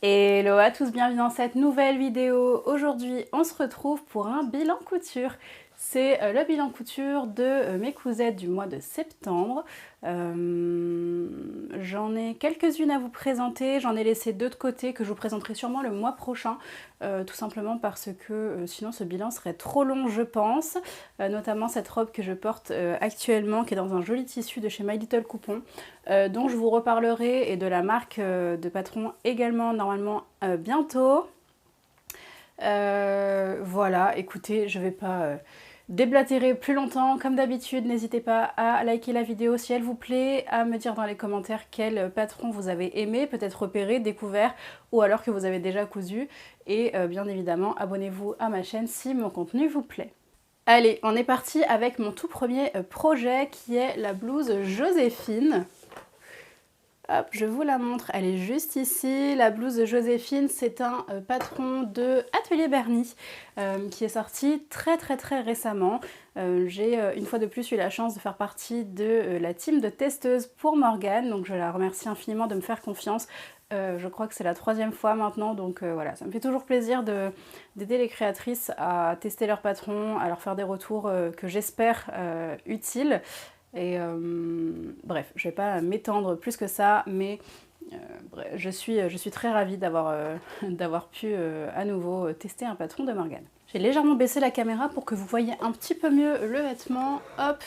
Hello à tous, bienvenue dans cette nouvelle vidéo. Aujourd'hui, on se retrouve pour un bilan couture. C'est le bilan couture de mes cousettes du mois de septembre. J'en ai quelques-unes à vous présenter, j'en ai laissé deux de côté que je vous présenterai sûrement le mois prochain, tout simplement parce que sinon ce bilan serait trop long je pense, notamment cette robe que je porte actuellement qui est dans un joli tissu de chez My Little Coupon, dont je vous reparlerai, et de la marque de Patron également normalement bientôt. Voilà, écoutez, je vais pas déblatérer plus longtemps. Comme d'habitude, n'hésitez pas à liker la vidéo si elle vous plaît, à me dire dans les commentaires quel patron vous avez aimé, peut-être repéré, découvert, ou alors que vous avez déjà cousu. Et bien évidemment, abonnez-vous à ma chaîne si mon contenu vous plaît. Allez, on est parti avec mon tout premier projet qui est la blouse Joséphine. Hop, je vous la montre, elle est juste ici. La blouse de Joséphine, c'est un patron de Atelier Bernie qui est sorti très récemment. J'ai une fois de plus eu la chance de faire partie de la team de testeuses pour Morgane, donc je la remercie infiniment de me faire confiance. Je crois que c'est la 3e fois maintenant, donc voilà, ça me fait toujours plaisir d'aider les créatrices à tester leurs patrons, à leur faire des retours que j'espère utiles. Et bref, je ne vais pas m'étendre plus que ça, mais bref, je suis très ravie d'avoir pu à nouveau tester un patron de Morgane. J'ai légèrement baissé la caméra pour que vous voyez un petit peu mieux le vêtement. Hop.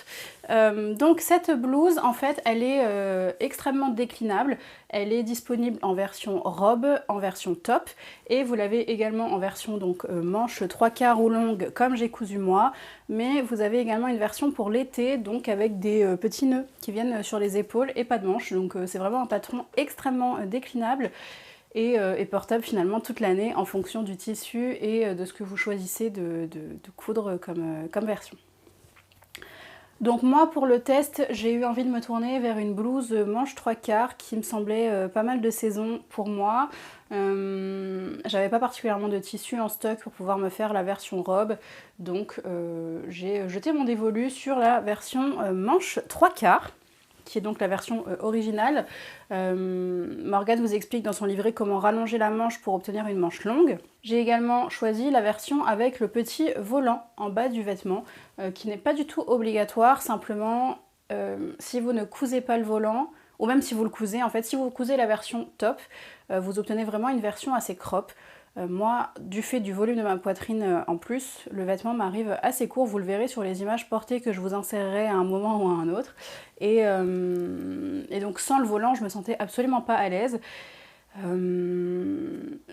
Donc cette blouse, en fait, elle est extrêmement déclinable. Elle est disponible en version robe, en version top, et vous l'avez également en version donc manche 3/4 ou longue comme j'ai cousu moi. Mais vous avez également une version pour l'été, donc avec des petits nœuds qui viennent sur les épaules et pas de manches. Donc c'est vraiment un patron extrêmement déclinable. Et portable finalement toute l'année en fonction du tissu et de ce que vous choisissez de coudre comme version. Donc moi pour le test, j'ai eu envie de me tourner vers une blouse manche 3/4 qui me semblait pas mal de saison pour moi. J'avais pas particulièrement de tissu en stock pour pouvoir me faire la version robe, donc j'ai jeté mon dévolu sur la version manche 3/4. Qui est donc la version originale. Morgane vous explique dans son livret comment rallonger la manche pour obtenir une manche longue. J'ai également choisi la version avec le petit volant en bas du vêtement, qui n'est pas du tout obligatoire, simplement si vous ne cousez pas le volant, ou même si vous le cousez, en fait, si vous cousez la version top, vous obtenez vraiment une version assez crop. Moi, du fait du volume de ma poitrine en plus, le vêtement m'arrive assez court, vous le verrez sur les images portées que je vous insérerai à un moment ou à un autre. Et donc sans le volant, je me sentais absolument pas à l'aise.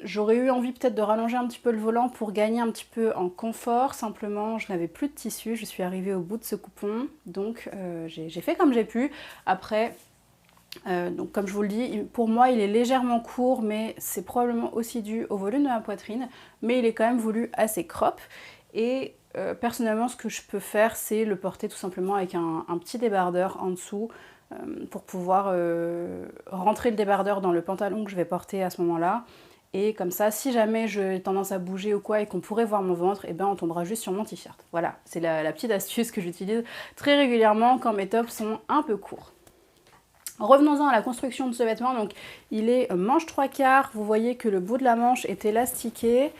J'aurais eu envie peut-être de rallonger un petit peu le volant pour gagner un petit peu en confort, simplement je n'avais plus de tissu, je suis arrivée au bout de ce coupon, donc j'ai fait comme j'ai pu. Après, donc comme je vous le dis, pour moi il est légèrement court, mais c'est probablement aussi dû au volume de ma poitrine, mais il est quand même voulu assez crop. Et personnellement ce que je peux faire, c'est le porter tout simplement avec un petit débardeur en dessous, pour pouvoir rentrer le débardeur dans le pantalon que je vais porter à ce moment-là. Et comme ça, si jamais j'ai tendance à bouger ou quoi et qu'on pourrait voir mon ventre, et ben on tombera juste sur mon t-shirt. Voilà, c'est la petite astuce que j'utilise très régulièrement quand mes tops sont un peu courts. Revenons-en à la construction de ce vêtement. Donc il est manche 3/4, vous voyez que le bout de la manche est élastiqué,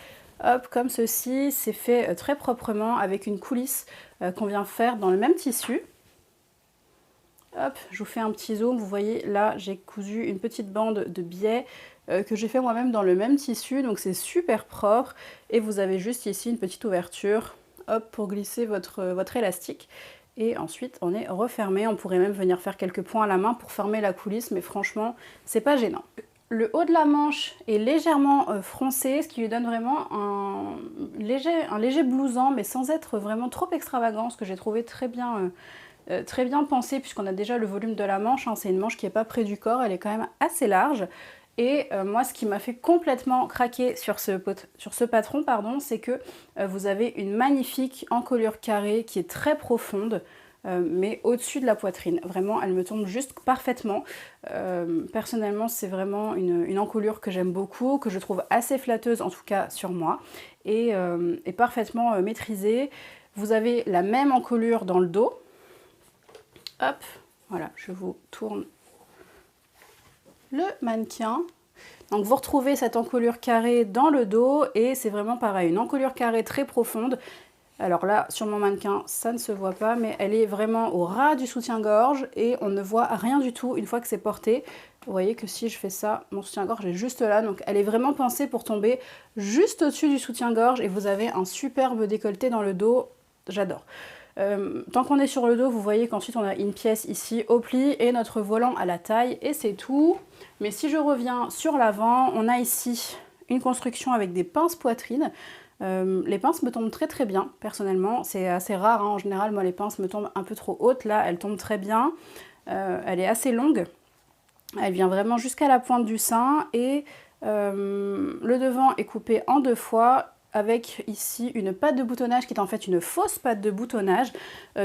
hop, comme ceci, c'est fait très proprement avec une coulisse qu'on vient faire dans le même tissu. Hop, je vous fais un petit zoom, vous voyez là j'ai cousu une petite bande de biais que j'ai fait moi-même dans le même tissu, donc c'est super propre, et vous avez juste ici une petite ouverture, hop, pour glisser votre élastique. Et ensuite on est refermé, on pourrait même venir faire quelques points à la main pour fermer la coulisse, mais franchement c'est pas gênant. Le haut de la manche est légèrement froncé, ce qui lui donne vraiment un léger blouson, mais sans être vraiment trop extravagant, ce que j'ai trouvé très bien pensé, puisqu'on a déjà le volume de la manche, hein. C'est une manche qui n'est pas près du corps, elle est quand même assez large. Et moi, ce qui m'a fait complètement craquer sur ce patron, pardon, c'est que vous avez une magnifique encolure carrée qui est très profonde, mais au-dessus de la poitrine. Vraiment, elle me tombe juste parfaitement. Personnellement, c'est vraiment une encolure que j'aime beaucoup, que je trouve assez flatteuse, en tout cas sur moi, et parfaitement maîtrisée. Vous avez la même encolure dans le dos. Hop, voilà, je vous tourne le mannequin. Donc vous retrouvez cette encolure carrée dans le dos et c'est vraiment pareil, une encolure carrée très profonde. Alors là, sur mon mannequin, ça ne se voit pas, mais elle est vraiment au ras du soutien-gorge et on ne voit rien du tout une fois que c'est porté. Vous voyez que si je fais ça, mon soutien-gorge est juste là, donc elle est vraiment pensée pour tomber juste au-dessus du soutien-gorge et vous avez un superbe décolleté dans le dos, j'adore. Tant qu'on est sur le dos, vous voyez qu'ensuite on a une pièce ici au pli et notre volant à la taille et c'est tout. Mais si je reviens sur l'avant, on a ici une construction avec des pinces poitrine. Les pinces me tombent très bien, personnellement. C'est assez rare, hein. En général, moi les pinces me tombent un peu trop hautes. Là, elles tombent très bien. Elle est assez longue. Elle vient vraiment jusqu'à la pointe du sein et le devant est coupé en 2 fois avec ici une patte de boutonnage qui est en fait une fausse patte de boutonnage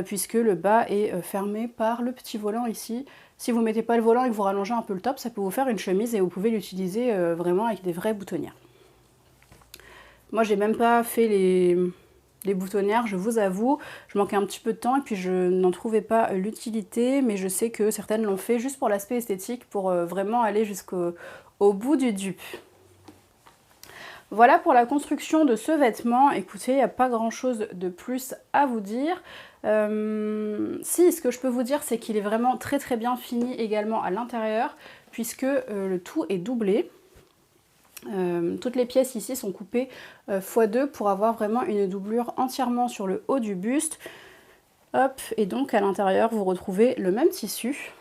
puisque le bas est fermé par le petit volant ici. Si vous ne mettez pas le volant et que vous rallongez un peu le top, ça peut vous faire une chemise et vous pouvez l'utiliser vraiment avec des vraies boutonnières. Moi, j'ai même pas fait les boutonnières, je vous avoue. Je manquais un petit peu de temps et puis je n'en trouvais pas l'utilité, mais je sais que certaines l'ont fait juste pour l'aspect esthétique, pour vraiment aller jusqu'au bout du dupe. Voilà pour la construction de ce vêtement. Écoutez, il n'y a pas grand chose de plus à vous dire. Si, ce que je peux vous dire, c'est qu'il est vraiment très bien fini également à l'intérieur, puisque le tout est doublé. Toutes les pièces ici sont coupées x2 pour avoir vraiment une doublure entièrement sur le haut du buste. Hop, et donc à l'intérieur, vous retrouvez le même tissu.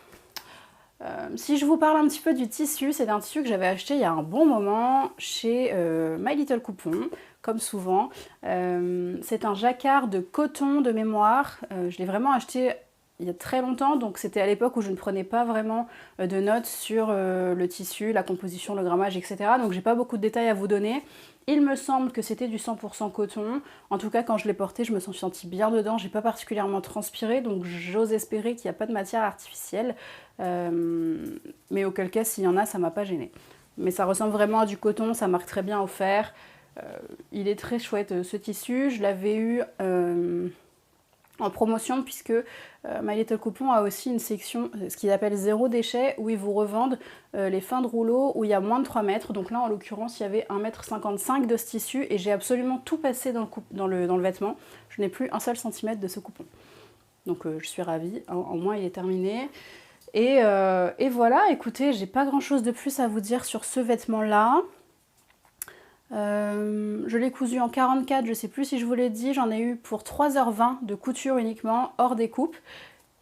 Si je vous parle un petit peu du tissu, c'est un tissu que j'avais acheté il y a un bon moment chez My Little Coupon, comme souvent. C'est un jacquard de coton de mémoire. Je l'ai vraiment acheté il y a très longtemps, donc c'était à l'époque où je ne prenais pas vraiment de notes sur le tissu, la composition, le grammage, etc. Donc j'ai pas beaucoup de détails à vous donner. Il me semble que c'était du 100% coton. En tout cas, quand je l'ai porté, je me suis sentie bien dedans. J'ai pas particulièrement transpiré, donc j'ose espérer qu'il n'y a pas de matière artificielle. Mais auquel cas, s'il y en a, ça m'a pas gênée. Mais ça ressemble vraiment à du coton, ça marque très bien au fer. Il est très chouette ce tissu. Je l'avais eu en promotion puisque My Little Coupon a aussi une section, ce qu'ils appellent zéro déchet, où ils vous revendent les fins de rouleau où il y a moins de 3 mètres. Donc là, en l'occurrence, il y avait 1,55 m de ce tissu et j'ai absolument tout passé dans le vêtement. Je n'ai plus un seul centimètre de ce coupon. Donc je suis ravie, au moins il est terminé. Et voilà, écoutez, j'ai pas grand chose de plus à vous dire sur ce vêtement-là. Je l'ai cousu en 44, je sais plus si je vous l'ai dit, j'en ai eu pour 3h20 de couture uniquement, hors des coupes.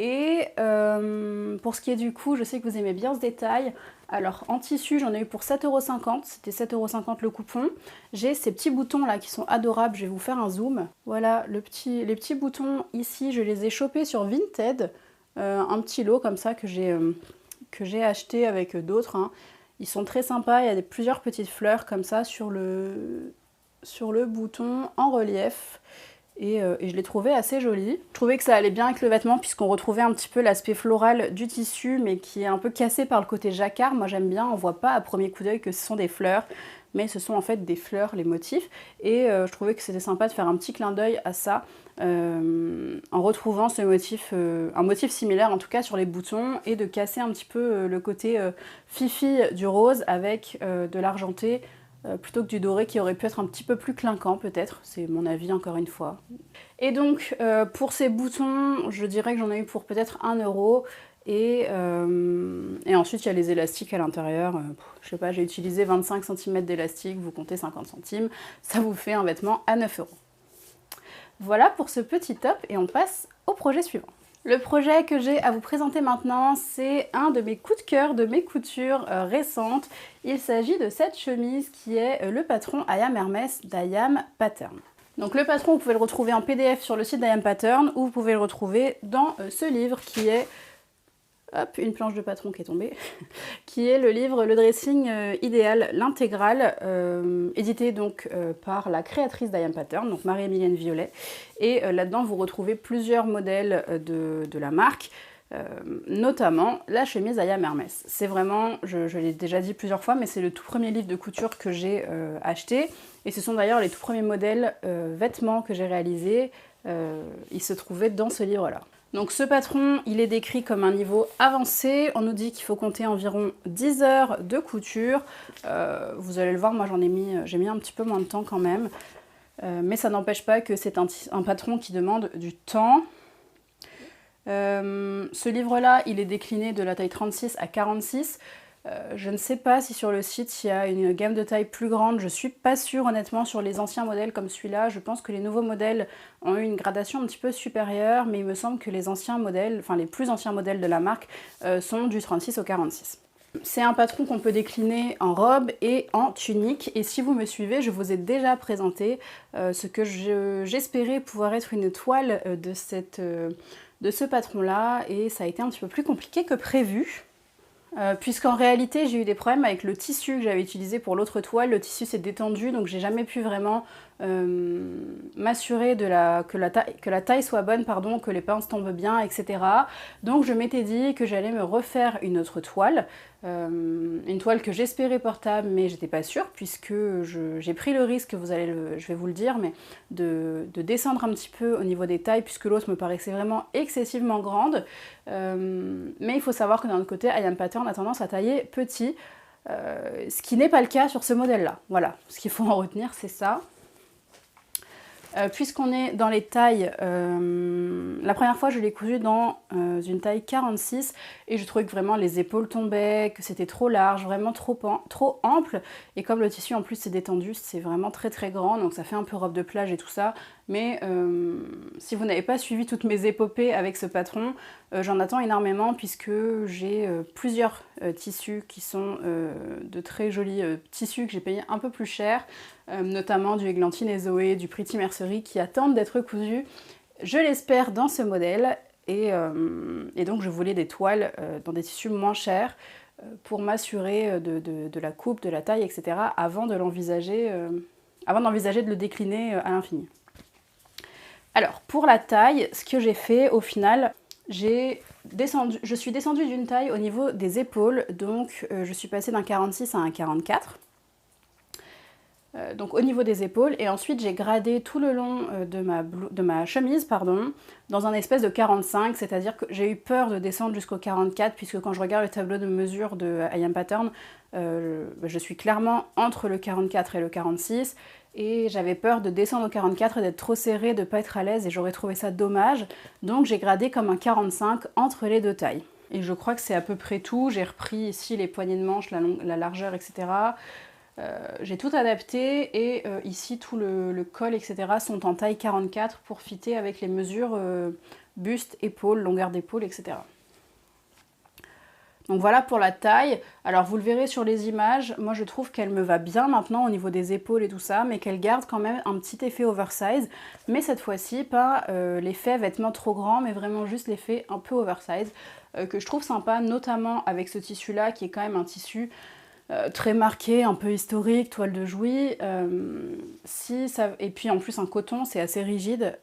Et pour ce qui est du cou, je sais que vous aimez bien ce détail. Alors en tissu, j'en ai eu pour 7,50 €, c'était 7,50 € le coupon. J'ai ces petits boutons là qui sont adorables, je vais vous faire un zoom. Voilà, les petits boutons ici, je les ai chopés sur Vinted. Un petit lot comme ça que j'ai acheté avec d'autres, hein. Ils sont très sympas, il y a plusieurs petites fleurs comme ça sur le bouton en relief. Et je l'ai trouvé assez joli. Je trouvais que ça allait bien avec le vêtement puisqu'on retrouvait un petit peu l'aspect floral du tissu mais qui est un peu cassé par le côté jacquard. Moi j'aime bien, on voit pas à premier coup d'œil que ce sont des fleurs, mais ce sont en fait des fleurs, les motifs. Et je trouvais que c'était sympa de faire un petit clin d'œil à ça en retrouvant ce motif, un motif similaire en tout cas sur les boutons, et de casser un petit peu le côté fifi du rose avec de l'argenté plutôt que du doré qui aurait pu être un petit peu plus clinquant peut-être, c'est mon avis encore une fois. Et donc pour ces boutons, je dirais que j'en ai eu pour peut-être 1 €. Et ensuite il y a les élastiques à l'intérieur, je sais pas, j'ai utilisé 25 cm d'élastique, vous comptez 50 centimes, ça vous fait un vêtement à 9 €. Voilà pour ce petit top et on passe au projet suivant. Le projet que j'ai à vous présenter maintenant, c'est un de mes coups de cœur, de mes coutures récentes. Il s'agit de cette chemise qui est le patron I Am Hermès d'I Am Pattern. Donc le patron, vous pouvez le retrouver en PDF sur le site d'I Am Pattern ou vous pouvez le retrouver dans ce livre qui est... Hop, une planche de patron qui est tombée, qui est le livre Le Dressing Idéal, l'intégrale, édité donc par la créatrice d'I Am Pattern, donc Marie-Emilienne Violet. Et là-dedans, vous retrouvez plusieurs modèles de la marque, notamment la chemise I Am Hermès. C'est vraiment, je l'ai déjà dit plusieurs fois, mais c'est le tout premier livre de couture que j'ai acheté. Et ce sont d'ailleurs les tout premiers modèles vêtements que j'ai réalisés. Ils se trouvaient dans ce livre-là. Donc ce patron, il est décrit comme un niveau avancé. On nous dit qu'il faut compter environ 10 heures de couture. Vous allez le voir, moi j'ai mis un petit peu moins de temps quand même. Mais ça n'empêche pas que c'est un patron qui demande du temps. Ce livre-là, il est décliné de la taille 36 à 46. Je ne sais pas si sur le site il y a une gamme de taille plus grande, je suis pas sûre honnêtement sur les anciens modèles comme celui-là. Je pense que les nouveaux modèles ont eu une gradation un petit peu supérieure, mais il me semble que les anciens modèles, enfin les plus anciens modèles de la marque sont du 36 au 46. C'est un patron qu'on peut décliner en robe et en tunique, et si vous me suivez, je vous ai déjà présenté ce que j'espérais pouvoir être une toile de ce patron-là, et ça a été un petit peu plus compliqué que prévu. Puisqu'en réalité j'ai eu des problèmes avec le tissu que j'avais utilisé pour l'autre toile. Le tissu s'est détendu, donc j'ai jamais pu vraiment m'assurer que la taille soit bonne, pardon, que les pinces tombent bien, etc. Donc je m'étais dit que j'allais me refaire une autre toile, une toile que j'espérais portable, mais j'étais pas sûre, puisque j'ai pris le risque, je vais vous le dire, mais de descendre un petit peu au niveau des tailles, puisque l'autre me paraissait vraiment excessivement grande. Mais il faut savoir que d'un autre côté, I Am Pattern a tendance à tailler petit, ce qui n'est pas le cas sur ce modèle-là. Voilà, ce qu'il faut en retenir, c'est ça. Puisqu'on est dans les tailles, la première fois je l'ai cousu dans une taille 46 et je trouvais que vraiment les épaules tombaient, que c'était trop large, vraiment trop ample, et comme le tissu en plus s'est détendu, c'est vraiment très très grand, donc ça fait un peu robe de plage et tout ça. Mais si vous n'avez pas suivi toutes mes épopées avec ce patron, j'en attends énormément, puisque j'ai plusieurs tissus qui sont de très jolis tissus que j'ai payé un peu plus cher, notamment du Églantine et Zoé, du Pretty Mercerie, qui attendent d'être cousus, je l'espère, dans ce modèle. Et donc je voulais des toiles dans des tissus moins chers pour m'assurer de la coupe, de la taille, etc. avant d'envisager de le décliner à l'infini. Alors, pour la taille, ce que j'ai fait au final, je suis descendue d'une taille au niveau des épaules, donc je suis passée d'un 46 à un 44. Donc au niveau des épaules, et ensuite j'ai gradé tout le long de ma chemise, pardon, dans un espèce de 45, c'est-à-dire que j'ai eu peur de descendre jusqu'au 44, puisque quand je regarde le tableau de mesure de I Am Pattern, je suis clairement entre le 44 et le 46, et j'avais peur de descendre au 44 et d'être trop serrée, de ne pas être à l'aise, et j'aurais trouvé ça dommage, donc j'ai gradé comme un 45 entre les deux tailles. Et je crois que c'est à peu près tout. J'ai repris ici les poignées de manche, la largeur, etc. J'ai tout adapté, et ici tout le col, etc. sont en taille 44 pour fitter avec les mesures buste, épaule, longueur d'épaule, etc. Donc voilà pour la taille. Alors vous le verrez sur les images, moi je trouve qu'elle me va bien maintenant au niveau des épaules et tout ça, mais qu'elle garde quand même un petit effet oversize, mais cette fois-ci pas l'effet vêtement trop grand, mais vraiment juste l'effet un peu oversize, que je trouve sympa, notamment avec ce tissu là qui est quand même un tissu très marqué, un peu historique, toile de Jouy. Et puis en plus un coton, c'est assez rigide.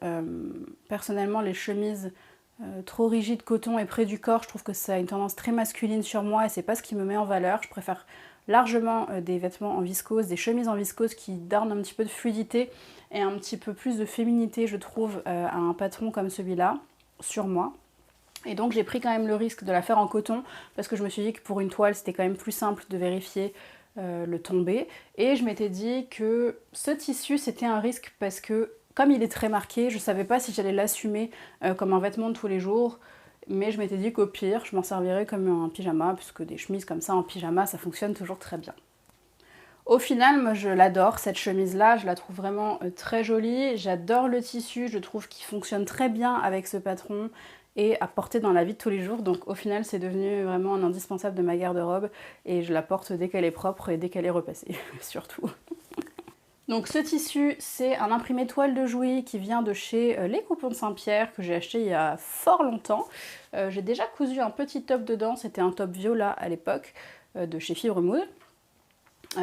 Personnellement, les chemises trop rigides coton et près du corps, je trouve que ça a une tendance très masculine sur moi, et c'est pas ce qui me met en valeur. Je préfère largement des vêtements en viscose, des chemises en viscose qui donnent un petit peu de fluidité et un petit peu plus de féminité, je trouve, à un patron comme celui-là, sur moi. Et donc j'ai pris quand même le risque de la faire en coton, parce que je me suis dit que pour une toile c'était quand même plus simple de vérifier le tombé. Et je m'étais dit que ce tissu c'était un risque, parce que comme il est très marqué, je ne savais pas si j'allais l'assumer comme un vêtement de tous les jours. Mais je m'étais dit qu'au pire je m'en servirais comme un pyjama, puisque des chemises comme ça en pyjama ça fonctionne toujours très bien. Au final, moi je l'adore cette chemise-là, je la trouve vraiment très jolie. J'adore le tissu, je trouve qu'il fonctionne très bien avec ce patron et à porter dans la vie de tous les jours. Donc au final, c'est devenu vraiment un indispensable de ma garde-robe, et je la porte dès qu'elle est propre et dès qu'elle est repassée, surtout. Donc ce tissu, c'est un imprimé toile de Jouy qui vient de chez Les Coupons de Saint-Pierre, que j'ai acheté il y a fort longtemps. J'ai déjà cousu un petit top dedans, c'était un top viola à l'époque, de chez Fibre Mood.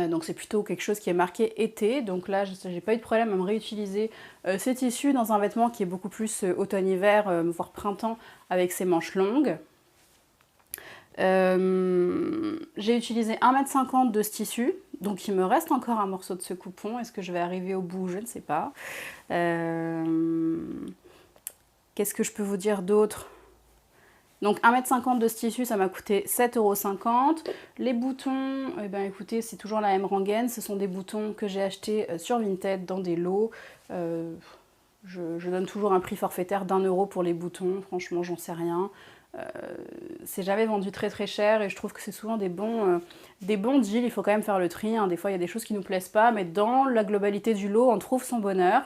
Donc c'est plutôt quelque chose qui est marqué été, donc là j'ai pas eu de problème à me réutiliser ces tissus dans un vêtement qui est beaucoup plus automne-hiver, voire printemps, avec ses manches longues. J'ai utilisé 1,50 m de ce tissu, donc il me reste encore un morceau de ce coupon. Est-ce que je vais arriver au bout? Je ne sais pas. Qu'est-ce que je peux vous dire d'autre? Donc 1,50 m de ce tissu, ça m'a coûté 7,50 €. Les boutons, eh ben, écoutez, c'est toujours la même rengaine. Ce sont des boutons que j'ai achetés sur Vinted dans des lots. Je donne toujours un prix forfaitaire d'1 € pour les boutons. Franchement, j'en sais rien. C'est jamais vendu très très cher et je trouve que c'est souvent des bons deals. Il faut quand même faire le tri, hein. Des fois, il y a des choses qui ne nous plaisent pas, mais dans la globalité du lot, on trouve son bonheur.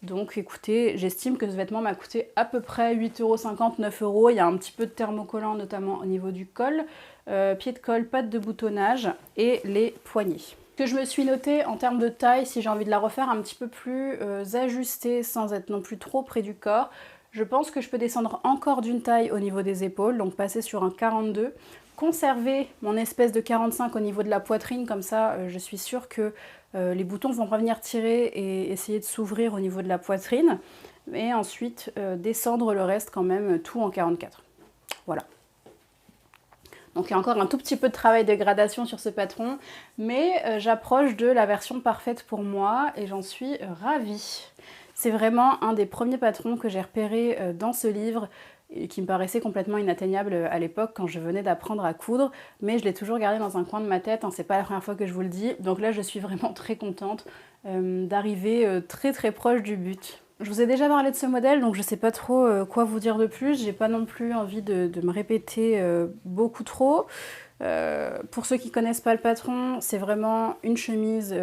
Donc écoutez, j'estime que ce vêtement m'a coûté à peu près 8,50 €, 9 €. Il y a un petit peu de thermocollant, notamment au niveau du col. Pied de colle, patte de boutonnage et les poignets. Ce que je me suis noté en termes de taille, si j'ai envie de la refaire un petit peu plus ajustée sans être non plus trop près du corps, je pense que je peux descendre encore d'une taille au niveau des épaules, donc passer sur un 42, conserver mon espèce de 45 au niveau de la poitrine, comme ça je suis sûre que les boutons vont pas venir tirer et essayer de s'ouvrir au niveau de la poitrine, et ensuite descendre le reste quand même tout en 44. Voilà. Donc il y a encore un tout petit peu de travail de gradation sur ce patron, mais j'approche de la version parfaite pour moi et j'en suis ravie. C'est vraiment un des premiers patrons que j'ai repéré dans ce livre et qui me paraissait complètement inatteignable à l'époque quand je venais d'apprendre à coudre, mais je l'ai toujours gardé dans un coin de ma tête, hein, c'est pas la première fois que je vous le dis, donc là je suis vraiment très contente d'arriver très très proche du but. Je vous ai déjà parlé de ce modèle, donc je sais pas trop quoi vous dire de plus, j'ai pas non plus envie de me répéter beaucoup trop. Pour ceux qui connaissent pas le patron, c'est vraiment une chemise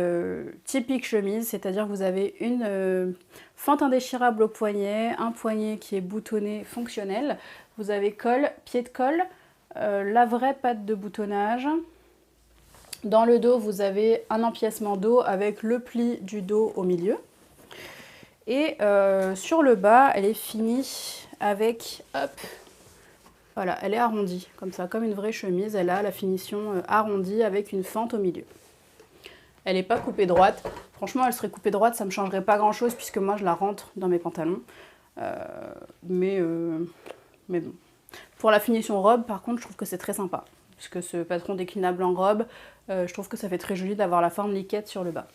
typique chemise, c'est-à-dire que vous avez une fente indéchirable au poignet, un poignet qui est boutonné fonctionnel, vous avez col, pied de colle, la vraie patte de boutonnage. Dans le dos, vous avez un empiècement dos avec le pli du dos au milieu. Et sur le bas, elle est finie avec, hop, voilà, elle est arrondie, comme ça, comme une vraie chemise. Elle a la finition arrondie avec une fente au milieu. Elle n'est pas coupée droite. Franchement, elle serait coupée droite, ça ne me changerait pas grand-chose puisque moi, je la rentre dans mes pantalons. Mais bon. Pour la finition robe, par contre, je trouve que c'est très sympa. Puisque ce patron déclinable en robe, je trouve que ça fait très joli d'avoir la forme liquette sur le bas.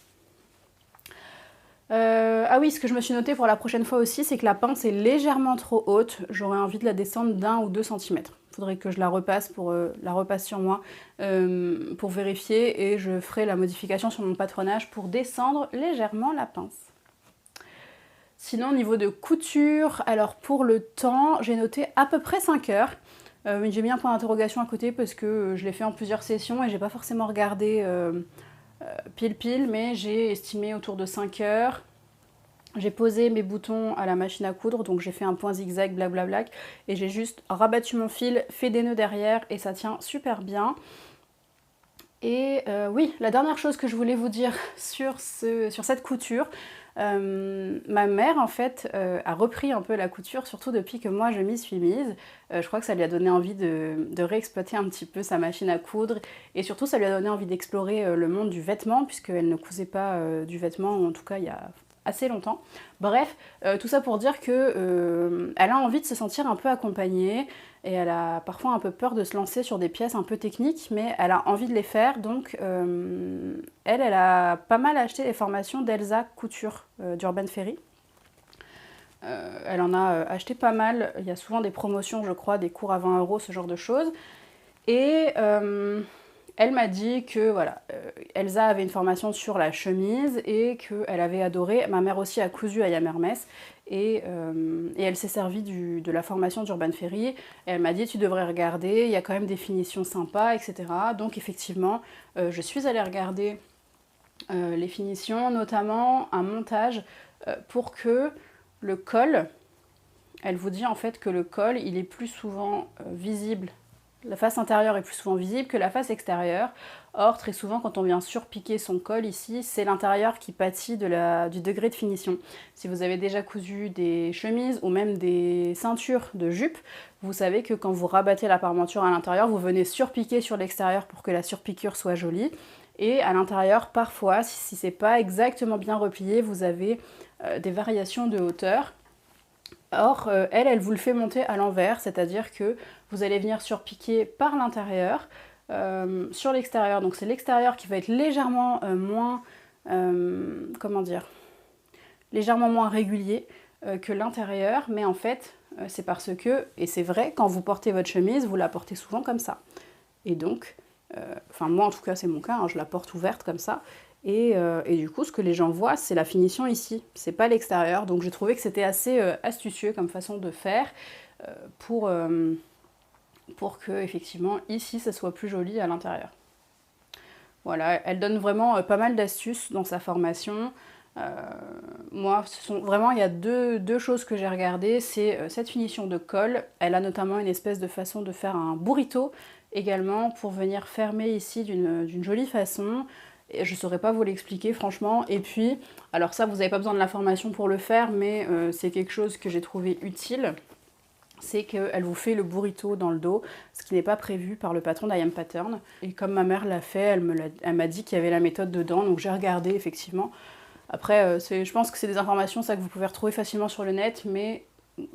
Ah oui, ce que je me suis noté pour la prochaine fois aussi, c'est que la pince est légèrement trop haute. J'aurais envie de la descendre d'1 ou 2 cm. Il faudrait que je la repasse sur moi pour vérifier et je ferai la modification sur mon patronage pour descendre légèrement la pince. Sinon, au niveau de couture, alors pour le temps, j'ai noté à peu près 5 heures. J'ai mis un point d'interrogation à côté parce que je l'ai fait en plusieurs sessions et j'ai pas forcément regardé pile, mais j'ai estimé autour de 5 heures. J'ai posé mes boutons à la machine à coudre, donc j'ai fait un point zigzag blablabla et j'ai juste rabattu mon fil, fait des nœuds derrière et ça tient super bien. Et oui, la dernière chose que je voulais vous dire sur cette couture, ma mère en fait a repris un peu la couture, surtout depuis que moi je m'y suis mise. Je crois que ça lui a donné envie de réexploiter un petit peu sa machine à coudre et surtout ça lui a donné envie d'explorer le monde du vêtement puisqu'elle ne cousait pas du vêtement, en tout cas il y a assez longtemps. Bref, tout ça pour dire que elle a envie de se sentir un peu accompagnée et elle a parfois un peu peur de se lancer sur des pièces un peu techniques, mais elle a envie de les faire, donc elle a pas mal acheté les formations d'Elsa Couture d'Urban Ferry. Elle en a acheté pas mal, il y a souvent des promotions je crois, des cours à 20 €, ce genre de choses. Et elle m'a dit que voilà, Elsa avait une formation sur la chemise et qu'elle avait adoré. Ma mère aussi a cousu à Yam Hermès et elle s'est servie de la formation d'Urban Ferry. Et elle m'a dit tu devrais regarder, il y a quand même des finitions sympas, etc. Donc effectivement, je suis allée regarder les finitions, notamment un montage pour que le col, elle vous dit en fait que le col, il est plus souvent visible. La face intérieure est plus souvent visible que la face extérieure. Or, très souvent, quand on vient surpiquer son col ici, c'est l'intérieur qui pâtit du degré de finition. Si vous avez déjà cousu des chemises ou même des ceintures de jupe, vous savez que quand vous rabattez la parmenture à l'intérieur, vous venez surpiquer sur l'extérieur pour que la surpiqûre soit jolie. Et à l'intérieur, parfois, si c'est pas exactement bien replié, vous avez des variations de hauteur. Or, elle vous le fait monter à l'envers, c'est-à-dire que vous allez venir surpiquer par l'intérieur sur l'extérieur. Donc c'est l'extérieur qui va être légèrement moins, comment dire, légèrement moins régulier que l'intérieur, mais en fait, c'est parce que, et c'est vrai, quand vous portez votre chemise, vous la portez souvent comme ça. Et donc, enfin moi en tout cas c'est mon cas, hein, je la porte ouverte comme ça. Et du coup, ce que les gens voient, c'est la finition ici, c'est pas l'extérieur. Donc j'ai trouvé que c'était assez astucieux comme façon de faire pour que, effectivement, ici, ça soit plus joli à l'intérieur. Voilà, elle donne vraiment pas mal d'astuces dans sa formation. Moi, vraiment, il y a deux choses que j'ai regardées. C'est cette finition de col. Elle a notamment une espèce de façon de faire un burrito également pour venir fermer ici d'une jolie façon. Et je ne saurais pas vous l'expliquer franchement. Et puis, alors ça, vous n'avez pas besoin de la formation pour le faire, mais c'est quelque chose que j'ai trouvé utile. C'est qu'elle vous fait le burrito dans le dos, ce qui n'est pas prévu par le patron d'I Am Pattern. Et comme ma mère l'a fait, elle m'a dit qu'il y avait la méthode dedans, donc j'ai regardé effectivement. Après, je pense que c'est des informations ça, que vous pouvez retrouver facilement sur le net, mais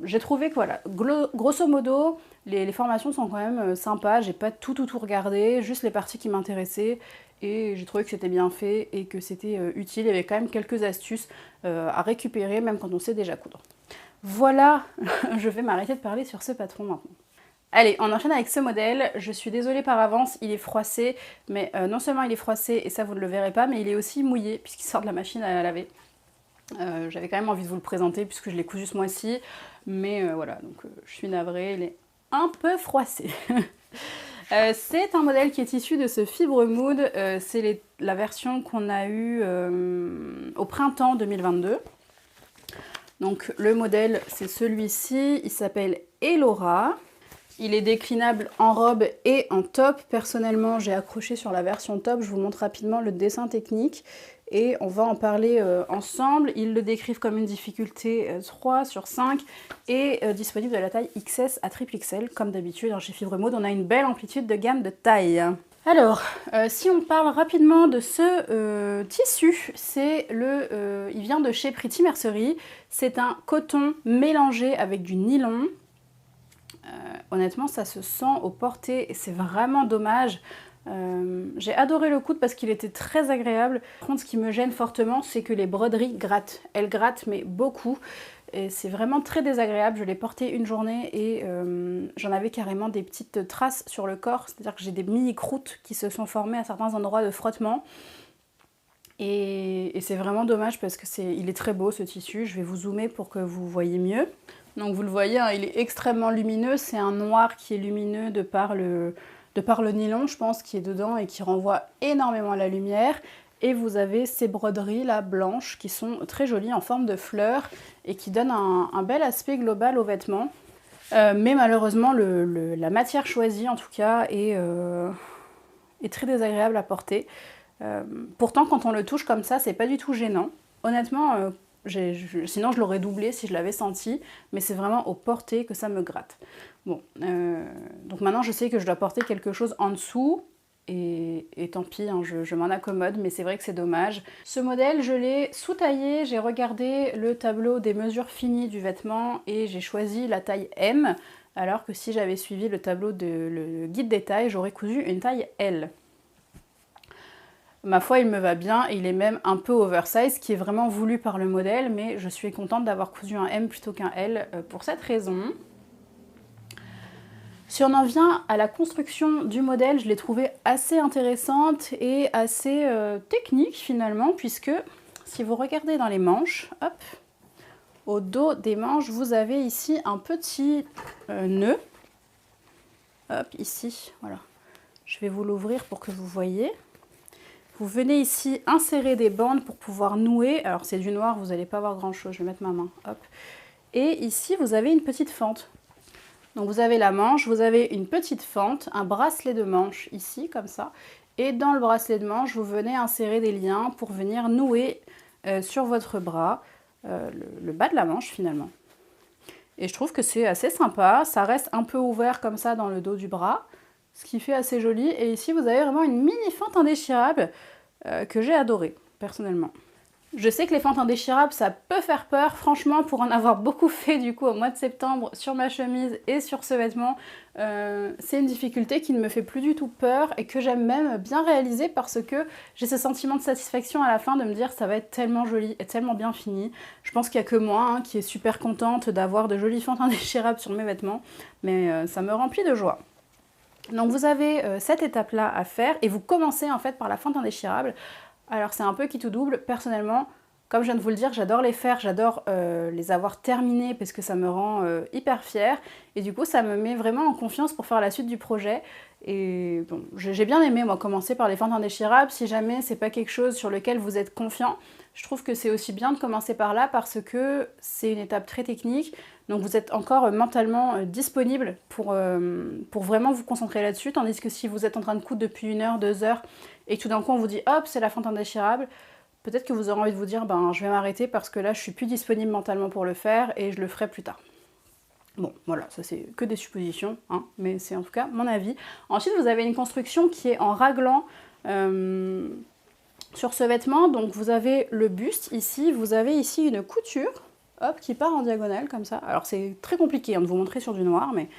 j'ai trouvé que voilà, grosso modo, les formations sont quand même sympas. J'ai pas tout regardé, juste les parties qui m'intéressaient. Et j'ai trouvé que c'était bien fait et que c'était utile. Il y avait quand même quelques astuces à récupérer, même quand on sait déjà coudre. Voilà, je vais m'arrêter de parler sur ce patron maintenant. Allez, on enchaîne avec ce modèle. Je suis désolée par avance, il est froissé, mais non seulement il est froissé, et ça vous ne le verrez pas, mais il est aussi mouillé, puisqu'il sort de la machine à laver. J'avais quand même envie de vous le présenter, puisque je l'ai cousu ce mois-ci, mais voilà, donc je suis navrée, il est un peu froissé. C'est un modèle qui est issu de ce Fibre Mood, c'est la version qu'on a eue au printemps 2022. Donc le modèle, c'est celui-ci, il s'appelle Elora. Il est déclinable en robe et en top. Personnellement, j'ai accroché sur la version top. Je vous montre rapidement le dessin technique et on va en parler ensemble. Ils le décrivent comme une difficulté 3 sur 5 et disponible de la taille XS à XXL. Comme d'habitude, chez Fibre Mode, on a une belle amplitude de gamme de taille. Alors, si on parle rapidement de ce tissu, il vient de chez Pretty Mercery. C'est un coton mélangé avec du nylon. Honnêtement, ça se sent au porté et c'est vraiment dommage. J'ai adoré le coude parce qu'il était très agréable. Par contre, ce qui me gêne fortement, c'est que les broderies grattent. Elles grattent, mais beaucoup. Et c'est vraiment très désagréable. Je l'ai porté une journée et j'en avais carrément des petites traces sur le corps. C'est-à-dire que j'ai des mini-croûtes qui se sont formées à certains endroits de frottement. Et c'est vraiment dommage parce que il est très beau ce tissu. Je vais vous zoomer pour que vous voyez mieux. Donc vous le voyez, hein, il est extrêmement lumineux. C'est un noir qui est lumineux de par le nylon, je pense, qui est dedans et qui renvoie énormément à la lumière. Et vous avez ces broderies là blanches qui sont très jolies en forme de fleurs et qui donnent un bel aspect global aux vêtements. Mais malheureusement, la matière choisie en tout cas est très désagréable à porter. Pourtant, quand on le touche comme ça, c'est pas du tout gênant. Honnêtement, sinon je l'aurais doublé si je l'avais senti, mais c'est vraiment au porté que ça me gratte. Bon, donc maintenant je sais que je dois porter quelque chose en dessous, et tant pis, hein, je m'en accommode, mais c'est vrai que c'est dommage. Ce modèle, je l'ai sous-taillé, j'ai regardé le tableau des mesures finies du vêtement et j'ai choisi la taille M, alors que si j'avais suivi le tableau le guide des tailles, j'aurais cousu une taille L. Ma foi, il me va bien, il est même un peu oversize, qui est vraiment voulu par le modèle, mais je suis contente d'avoir cousu un M plutôt qu'un L pour cette raison. Si on en vient à la construction du modèle, je l'ai trouvée assez intéressante et assez technique finalement, puisque si vous regardez dans les manches, hop, au dos des manches, vous avez ici un petit nœud. Hop, ici, voilà. Je vais vous l'ouvrir pour que vous voyez. Vous venez ici insérer des bandes pour pouvoir nouer. Alors c'est du noir, vous n'allez pas voir grand chose, je vais mettre ma main, hop. Et ici, vous avez une petite fente. Donc vous avez la manche, vous avez une petite fente, un bracelet de manche ici, comme ça. Et dans le bracelet de manche, vous venez insérer des liens pour venir nouer sur votre bras le bas de la manche finalement. Et je trouve que c'est assez sympa, ça reste un peu ouvert comme ça dans le dos du bras, ce qui fait assez joli. Et ici, vous avez vraiment une mini fente indéchirable que j'ai adorée, personnellement. Je sais que les fentes indéchirables, ça peut faire peur. Franchement, pour en avoir beaucoup fait du coup au mois de septembre sur ma chemise et sur ce vêtement, c'est une difficulté qui ne me fait plus du tout peur et que j'aime même bien réaliser parce que j'ai ce sentiment de satisfaction à la fin de me dire ça va être tellement joli et tellement bien fini. Je pense qu'il n'y a que moi hein, qui est super contente d'avoir de jolies fentes indéchirables sur mes vêtements, mais ça me remplit de joie. Donc vous avez cette étape-là à faire et vous commencez en fait par la fente indéchirable. Alors c'est un peu qui tout double, personnellement, comme je viens de vous le dire, j'adore les faire, j'adore les avoir terminés parce que ça me rend hyper fière et du coup ça me met vraiment en confiance pour faire la suite du projet. Et bon, j'ai bien aimé moi commencer par les fentes indéchirables, si jamais c'est pas quelque chose sur lequel vous êtes confiant, je trouve que c'est aussi bien de commencer par là parce que c'est une étape très technique, donc vous êtes encore mentalement disponible pour vraiment vous concentrer là-dessus, tandis que si vous êtes en train de coudre depuis 1 heure, 2 heures, et que tout d'un coup on vous dit hop c'est la fente indéchirable, peut-être que vous aurez envie de vous dire ben je vais m'arrêter parce que là je suis plus disponible mentalement pour le faire et je le ferai plus tard. Bon voilà, ça c'est que des suppositions, hein, mais c'est en tout cas mon avis. Ensuite vous avez une construction qui est en raglan sur ce vêtement, donc vous avez le buste ici, vous avez ici une couture, hop, qui part en diagonale comme ça. Alors c'est très compliqué hein, de vous montrer sur du noir, mais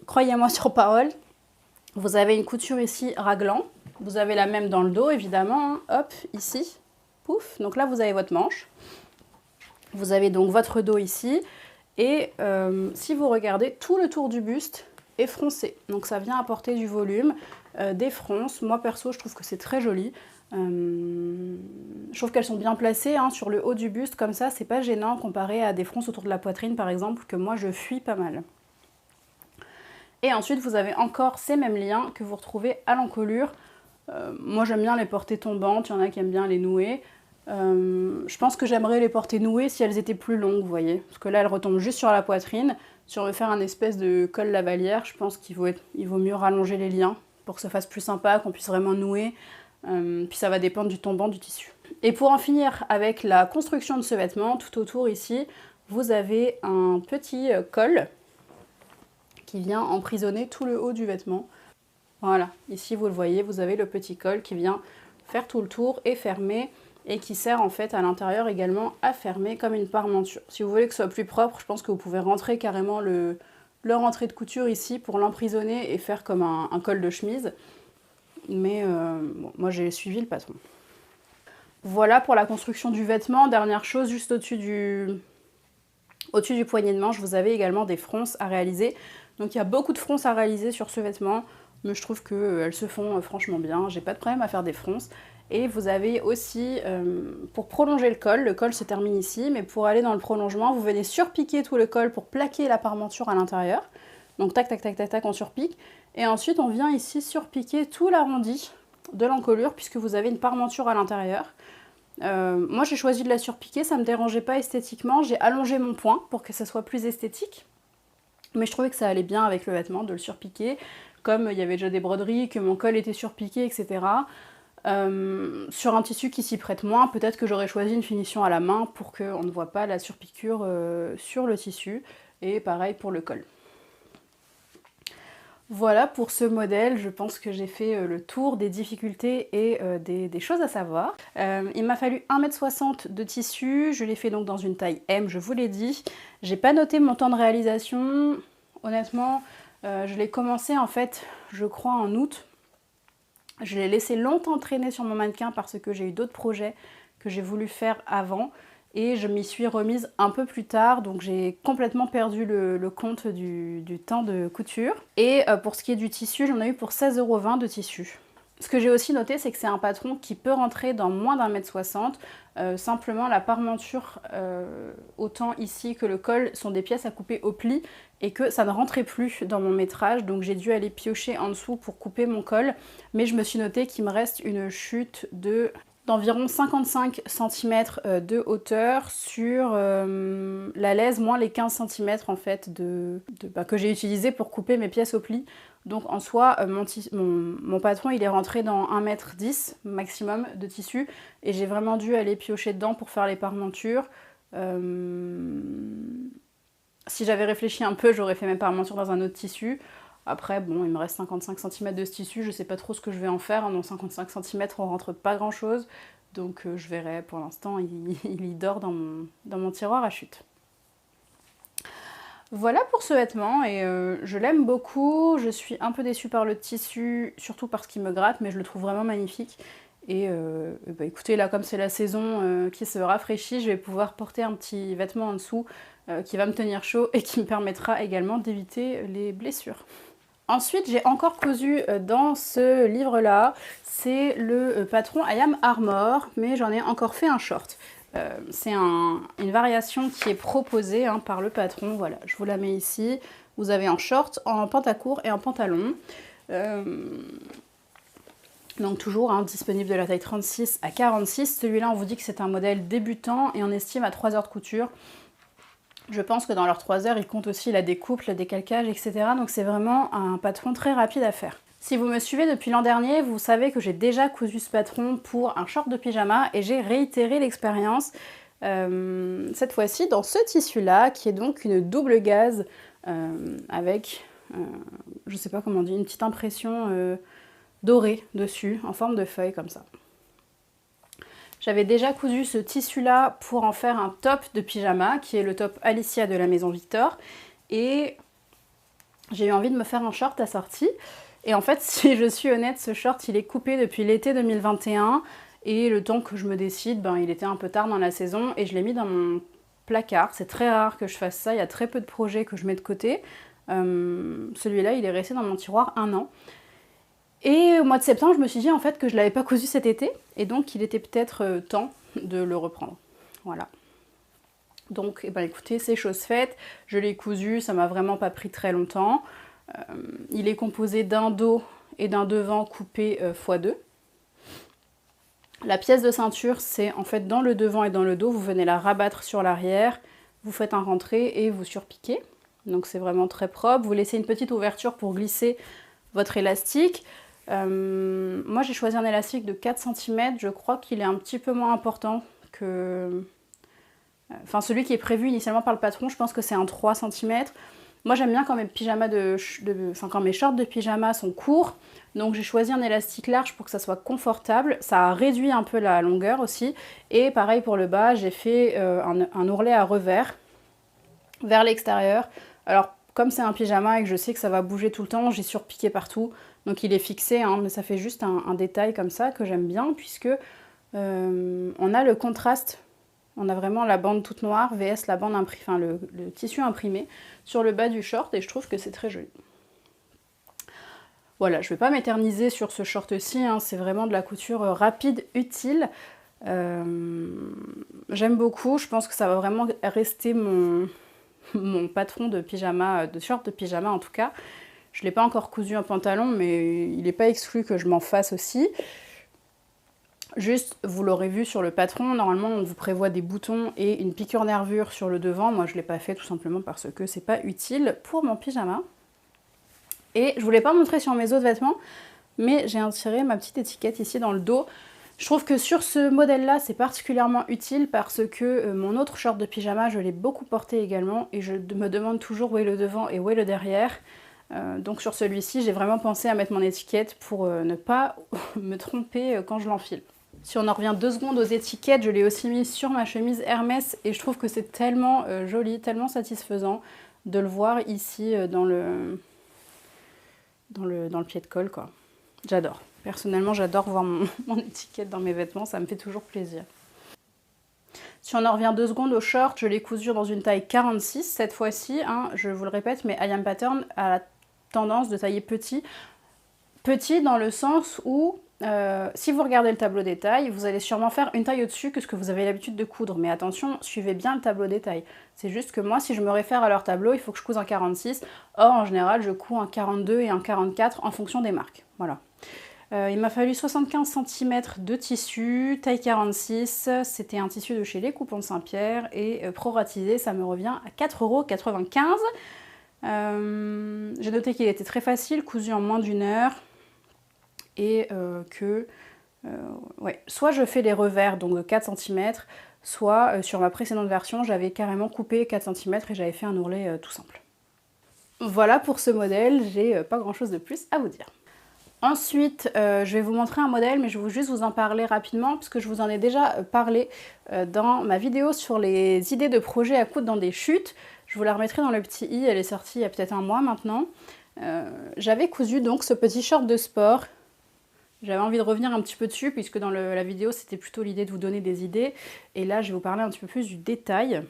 croyez-moi sur parole. Vous avez une couture ici raglan, vous avez la même dans le dos évidemment, hein. Hop, ici, pouf, donc là vous avez votre manche. Vous avez donc votre dos ici, et si vous regardez, tout le tour du buste est froncé. Donc ça vient apporter du volume, des fronces. Moi perso, je trouve que c'est très joli. Je trouve qu'elles sont bien placées hein, sur le haut du buste, comme ça, c'est pas gênant comparé à des fronces autour de la poitrine par exemple, que moi je fuis pas mal. Et ensuite, vous avez encore ces mêmes liens que vous retrouvez à l'encolure. Moi, j'aime bien les porter tombantes, il y en a qui aiment bien les nouer. Je pense que j'aimerais les porter nouées si elles étaient plus longues, vous voyez. Parce que là, elles retombent juste sur la poitrine. Si on veut faire un espèce de col lavalière, je pense qu'il vaut mieux rallonger les liens pour que ça fasse plus sympa, qu'on puisse vraiment nouer. Puis ça va dépendre du tombant du tissu. Et pour en finir avec la construction de ce vêtement, tout autour ici, vous avez un petit col qui vient emprisonner tout le haut du vêtement. Voilà, ici vous le voyez, vous avez le petit col qui vient faire tout le tour et fermer, et qui sert en fait à l'intérieur également à fermer comme une parmenture. Si vous voulez que ce soit plus propre, je pense que vous pouvez rentrer carrément le rentrée de couture ici pour l'emprisonner et faire comme un col de chemise. Mais bon, moi j'ai suivi le patron. Voilà pour la construction du vêtement. Dernière chose, juste au-dessus du poignet de manche, vous avez également des fronces à réaliser. Donc il y a beaucoup de fronces à réaliser sur ce vêtement, mais je trouve qu'elles se font franchement bien. J'ai pas de problème à faire des fronces. Et vous avez aussi, pour prolonger le col se termine ici, mais pour aller dans le prolongement, vous venez surpiquer tout le col pour plaquer la parmenture à l'intérieur. Donc tac, tac, tac, tac, tac, on surpique. Et ensuite, on vient ici surpiquer tout l'arrondi de l'encolure, puisque vous avez une parmenture à l'intérieur. Moi, j'ai choisi de la surpiquer, ça ne me dérangeait pas esthétiquement. J'ai allongé mon poing pour que ça soit plus esthétique. Mais je trouvais que ça allait bien avec le vêtement de le surpiquer. Comme il y avait déjà des broderies, que mon col était surpiqué, etc. Sur un tissu qui s'y prête moins, peut-être que j'aurais choisi une finition à la main pour qu'on ne voit pas la surpiqûre sur le tissu. Et pareil pour le col. Voilà pour ce modèle, je pense que j'ai fait le tour des difficultés et des choses à savoir. Il m'a fallu 1,60 m de tissu, je l'ai fait donc dans une taille M, je vous l'ai dit. J'ai pas noté mon temps de réalisation, honnêtement, je l'ai commencé en fait, je crois en août. Je l'ai laissé longtemps traîner sur mon mannequin parce que j'ai eu d'autres projets que j'ai voulu faire avant. Et je m'y suis remise un peu plus tard, donc j'ai complètement perdu le compte du temps de couture. Et pour ce qui est du tissu, j'en ai eu pour 16,20 € de tissu. Ce que j'ai aussi noté, c'est que c'est un patron qui peut rentrer dans moins d'1,60 m. Simplement, la parmenture, autant ici que le col, sont des pièces à couper au pli et que ça ne rentrait plus dans mon métrage. Donc j'ai dû aller piocher en dessous pour couper mon col. Mais je me suis noté qu'il me reste une chute d'environ 55 cm de hauteur sur la laise, moins les 15 cm en fait que j'ai utilisé pour couper mes pièces au pli. Donc en soi, mon patron il est rentré dans 1,10 m maximum de tissu et j'ai vraiment dû aller piocher dedans pour faire les parmentures. Si j'avais réfléchi un peu, j'aurais fait mes parmentures dans un autre tissu. Après, bon, il me reste 55 cm de ce tissu, je sais pas trop ce que je vais en faire. Dans 55 cm, on rentre pas grand chose. Donc je verrai, pour l'instant il y dort dans mon tiroir à chute. Voilà pour ce vêtement et je l'aime beaucoup. Je suis un peu déçue par le tissu, surtout parce qu'il me gratte, mais je le trouve vraiment magnifique. Et bah écoutez, là comme c'est la saison qui se rafraîchit, je vais pouvoir porter un petit vêtement en dessous qui va me tenir chaud et qui me permettra également d'éviter les blessures. Ensuite, j'ai encore cousu dans ce livre-là, c'est le patron I Am Armor, mais j'en ai encore fait un short. C'est une variation qui est proposée par le patron, voilà, je vous la mets ici. Vous avez en short, en pantacourt et en pantalon. Donc toujours disponible de la taille 36 à 46. Celui-là, on vous dit que c'est un modèle débutant et on estime à 3 heures de couture. Je pense que dans leurs 3 heures, ils comptent aussi la découpe, le décalcage, etc. Donc c'est vraiment un patron très rapide à faire. Si vous me suivez depuis l'an dernier, vous savez que j'ai déjà cousu ce patron pour un short de pyjama et j'ai réitéré l'expérience cette fois-ci dans ce tissu-là, qui est donc une double gaze avec, je sais pas comment on dit, une petite impression dorée dessus, en forme de feuille comme ça. J'avais déjà cousu ce tissu-là pour en faire un top de pyjama, qui est le top Alicia de la Maison Victor. Et j'ai eu envie de me faire un short assorti. Et en fait, si je suis honnête, ce short, il est coupé depuis l'été 2021. Et le temps que je me décide, il était un peu tard dans la saison. Et je l'ai mis dans mon placard. C'est très rare que je fasse ça. Il y a très peu de projets que je mets de côté. Celui-là, il est resté dans mon tiroir 1 an. Et au mois de septembre, je me suis dit en fait que je ne l'avais pas cousu cet été, et donc il était peut-être temps de le reprendre. Voilà. Donc, écoutez, c'est chose faite. Je l'ai cousu, ça m'a vraiment pas pris très longtemps. Il est composé d'un dos et d'un devant coupé x2. La pièce de ceinture, c'est en fait dans le devant et dans le dos. Vous venez la rabattre sur l'arrière, vous faites un rentré et vous surpiquez. Donc c'est vraiment très propre. Vous laissez une petite ouverture pour glisser votre élastique. Moi j'ai choisi un élastique de 4 cm, je crois qu'il est un petit peu moins important que... Enfin celui qui est prévu initialement par le patron, je pense que c'est un 3 cm. Moi j'aime bien quand mes pyjamas quand mes shorts de pyjama sont courts, donc j'ai choisi un élastique large pour que ça soit confortable. Ça a réduit un peu la longueur aussi, et pareil pour le bas, j'ai fait un ourlet à revers vers l'extérieur. Alors comme c'est un pyjama et que je sais que ça va bouger tout le temps, j'ai surpiqué partout. Donc il est fixé, mais ça fait juste un détail comme ça que j'aime bien, puisque on a le contraste, on a vraiment la bande toute noire, vs la bande le tissu imprimé sur le bas du short, et je trouve que c'est très joli. Voilà, je ne vais pas m'éterniser sur ce short-ci, c'est vraiment de la couture rapide, utile. J'aime beaucoup, je pense que ça va vraiment rester mon patron de pyjama, de short de pyjama en tout cas. Je ne l'ai pas encore cousu un pantalon, mais il n'est pas exclu que je m'en fasse aussi. Juste, vous l'aurez vu sur le patron, normalement on vous prévoit des boutons et une piqûre nervure sur le devant. Moi je ne l'ai pas fait tout simplement parce que c'est pas utile pour mon pyjama. Et je ne vous l'ai pas montré sur mes autres vêtements, mais j'ai inséré ma petite étiquette ici dans le dos. Je trouve que sur ce modèle-là, c'est particulièrement utile parce que mon autre short de pyjama, je l'ai beaucoup porté également et je me demande toujours où est le devant et où est le derrière. Donc sur celui-ci, j'ai vraiment pensé à mettre mon étiquette pour ne pas me tromper quand je l'enfile. Si on en revient 2 secondes aux étiquettes, je l'ai aussi mis sur ma chemise Hermès et je trouve que c'est tellement joli, tellement satisfaisant de le voir ici dans le pied de colle, quoi. J'adore. Personnellement, j'adore voir mon étiquette dans mes vêtements, ça me fait toujours plaisir. Si on en revient 2 secondes au short, je l'ai cousu dans une taille 46 cette fois-ci. Je vous le répète, mais I Am Pattern a la tendance de tailler petit. Petit dans le sens où, si vous regardez le tableau des tailles, vous allez sûrement faire une taille au-dessus que ce que vous avez l'habitude de coudre. Mais attention, suivez bien le tableau des tailles. C'est juste que moi, si je me réfère à leur tableau, il faut que je couse un 46. Or, en général, je couds un 42 et un 44 en fonction des marques. Voilà. Il m'a fallu 75 cm de tissu, taille 46. C'était un tissu de chez Les Coupons de Saint-Pierre et proratisé, ça me revient à 4,95 €. J'ai noté qu'il était très facile, cousu en moins d'1 heure et soit je fais les revers donc de 4 cm, soit sur ma précédente version j'avais carrément coupé 4 cm et j'avais fait un ourlet tout simple. Voilà pour ce modèle, j'ai pas grand chose de plus à vous dire. Ensuite, je vais vous montrer un modèle, mais je vais juste vous en parler rapidement, parce que je vous en ai déjà parlé dans ma vidéo sur les idées de projets à coudre dans des chutes. Je vous la remettrai dans le petit i, elle est sortie il y a peut-être un mois maintenant. J'avais cousu donc ce petit short de sport. J'avais envie de revenir un petit peu dessus, puisque dans la vidéo, c'était plutôt l'idée de vous donner des idées. Et là, je vais vous parler un petit peu plus du détail.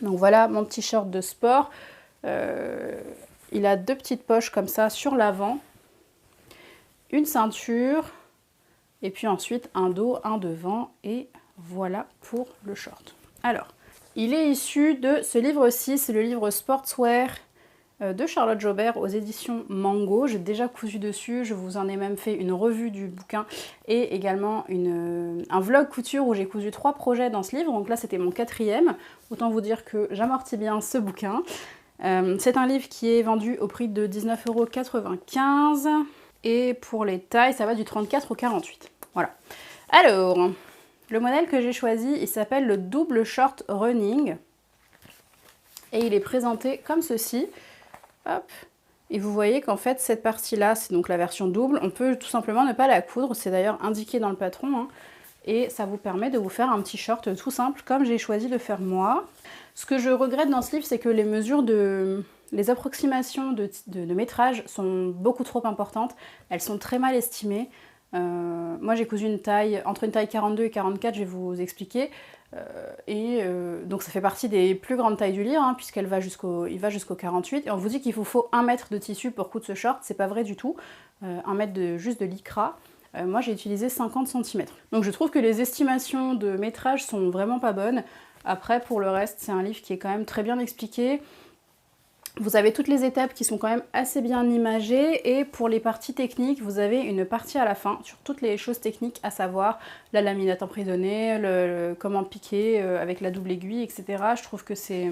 Donc voilà mon petit short de sport. Il a 2 petites poches comme ça sur l'avant. Une ceinture, et puis ensuite un dos, un devant, et voilà pour le short. Alors, il est issu de ce livre-ci, c'est le livre Sportswear de Charlotte Jobert aux éditions Mango. J'ai déjà cousu dessus, je vous en ai même fait une revue du bouquin et également un vlog couture où j'ai cousu 3 projets dans ce livre. Donc là, c'était mon 4e. Autant vous dire que j'amortis bien ce bouquin. C'est un livre qui est vendu au prix de 19,95 €. Et pour les tailles, ça va du 34 au 48. Voilà. Alors, le modèle que j'ai choisi, il s'appelle le double short running. Et il est présenté comme ceci. Hop. Et vous voyez qu'en fait, cette partie-là, c'est donc la version double. On peut tout simplement ne pas la coudre. C'est d'ailleurs indiqué dans le patron. Hein. Et ça vous permet de vous faire un petit short tout simple, comme j'ai choisi de faire moi. Ce que je regrette dans ce livre, c'est que les mesures les approximations de métrage sont beaucoup trop importantes. Elles sont très mal estimées. Moi, j'ai cousu une taille, entre une taille 42 et 44, je vais vous expliquer. Donc ça fait partie des plus grandes tailles du livre, hein, puisqu'il va jusqu'au 48. Et on vous dit qu'il vous faut 1 mètre de tissu pour coudre ce short. C'est pas vrai du tout. 1 mètre juste de lycra. Moi, j'ai utilisé 50 cm. Donc je trouve que les estimations de métrage sont vraiment pas bonnes. Après, pour le reste, c'est un livre qui est quand même très bien expliqué. Vous avez toutes les étapes qui sont quand même assez bien imagées, et pour les parties techniques, vous avez une partie à la fin sur toutes les choses techniques, à savoir la laminate emprisonnée, comment piquer avec la double aiguille, etc. Je trouve que c'est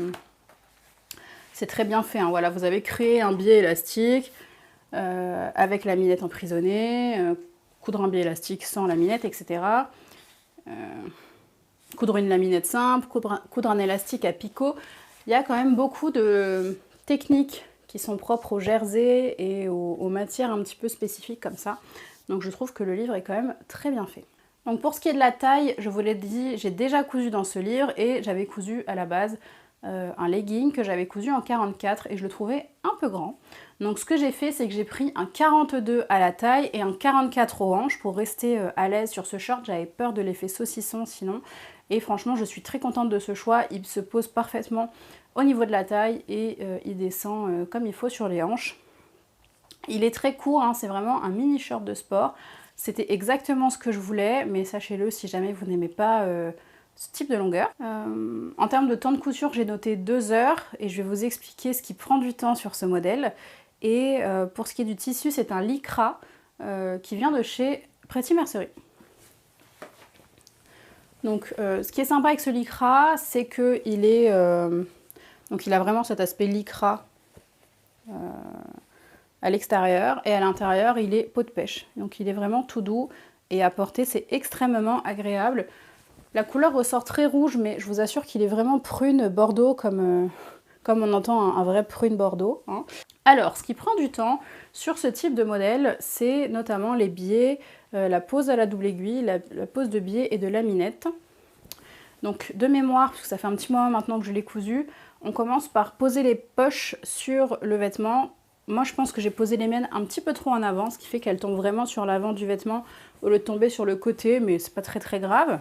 très bien fait. Hein. Voilà, vous avez créé un biais élastique avec la laminate emprisonnée, coudre un biais élastique sans laminette, etc. Coudre une laminette simple, coudre un élastique à picot. Il y a quand même beaucoup de techniques qui sont propres au jersey et aux matières un petit peu spécifiques comme ça. Donc je trouve que le livre est quand même très bien fait. Donc pour ce qui est de la taille, je vous l'ai dit, j'ai déjà cousu dans ce livre et j'avais cousu à la base un legging que j'avais cousu en 44 et je le trouvais un peu grand. Donc ce que j'ai fait, c'est que j'ai pris un 42 à la taille et un 44 aux hanches pour rester à l'aise sur ce short. J'avais peur de l'effet saucisson sinon. Et franchement, je suis très contente de ce choix. Il se pose parfaitement au niveau de la taille et il descend comme il faut sur les hanches. Il est très court, hein, c'est vraiment un mini short de sport. C'était exactement ce que je voulais, mais sachez-le si jamais vous n'aimez pas ce type de longueur. En termes de temps de couture, j'ai noté 2 heures et je vais vous expliquer ce qui prend du temps sur ce modèle. Et pour ce qui est du tissu, c'est un lycra qui vient de chez Pretty Mercery. Donc ce qui est sympa avec ce lycra, c'est qu'il est, donc il a vraiment cet aspect lycra à l'extérieur, et à l'intérieur il est peau de pêche. Donc il est vraiment tout doux et à porter c'est extrêmement agréable. La couleur ressort très rouge, mais je vous assure qu'il est vraiment prune bordeaux comme on entend un vrai prune bordeaux. Hein. Alors, ce qui prend du temps sur ce type de modèle, c'est notamment les biais, la pose à la double aiguille, la pose de biais et de laminette. Donc de mémoire, parce que ça fait un petit moment maintenant que je l'ai cousu, on commence par poser les poches sur le vêtement. Moi je pense que j'ai posé les miennes un petit peu trop en avant, ce qui fait qu'elles tombent vraiment sur l'avant du vêtement au lieu de tomber sur le côté, mais c'est pas très grave.